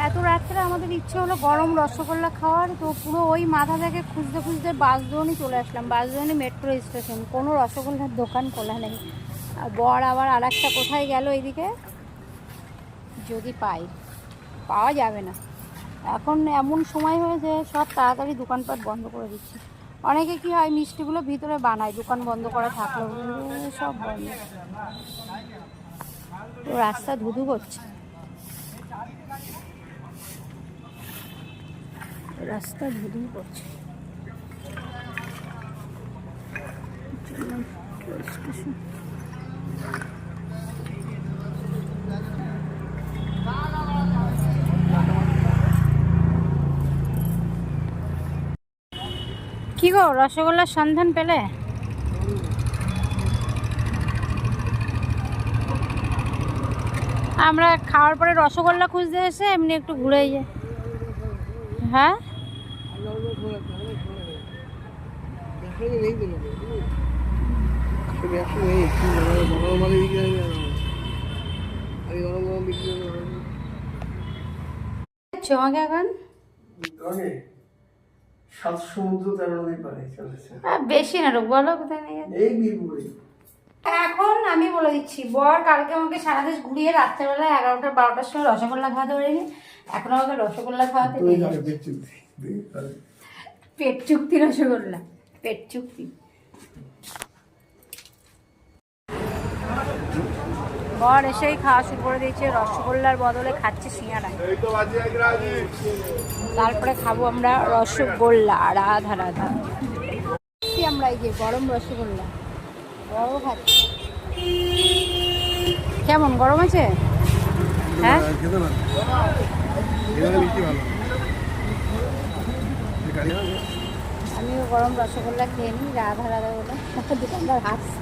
এত রাত্রে আমাদের ইচ্ছে হলো গরম রসগোল্লা খাওয়ার, তো পুরো ওই মাথা থেকে খুঁজতে খুঁজতে বাসদোনি চলে আসলাম। বাসদোনি মেট্রো স্টেশন, কোনো রসগোল্লার দোকান খোলা নেই। আর বর আবার আর একটা কোথায় গেল এইদিকে, যদি পাই, পাওয়া যাবে না। এখন এমন সময় হয়েছে সব তাড়াতাড়ি দোকানপাট বন্ধ করে দিচ্ছে। অনেকে কি হয় মিষ্টিগুলো ভিতরে বানায় দোকান বন্ধ করা থাকলেও, সব বন্ধ। তো রাস্তা ধুধু করছে, রাস্তা ধুধু করছে। কি গো, রসগোল্লার সন্ধান পেলে? আমরা খাওয়ার পরে রসগোল্লা খুঁজতে এসে এমনি একটু ঘুরে যাই। হ্যাঁ, আমাকে এখন সাত সমুদ্র 13 নদী পারে চলেছে। বেশি না রোগ, বলো কোথায় নিয়ে এই বীরপুরে। এখন আমি বলে দিচ্ছি, বর কালকে আমাকে সারা দেশ ঘুরিয়ে রাত্রেবেলা 11টা 12টার সময় রসগোল্লা খাওয়াতে পারিনি, এখন আমাকে রসগোল্লা খাওয়াতে নিয়ে যাচ্ছে। পেট চুক্তি রসগোল্লা, পেট চুক্তি। বর এসেই খাওয়া শুরু করে দিয়েছে, রসগোল্লার বদলে খাচ্ছে সিঙ্গারা। তারপরে খাবো আমরা রসগোল্লা, রাধা রাধা। আমরা এই যে গরম রসগোল্লা, বড় খাচ্ছি। কেমন গরম আছে? হ্যাঁ, আমিও গরম রসগোল্লা খেয়ে নিই, রাধা রাধা বলে দোকানদার হাসছে।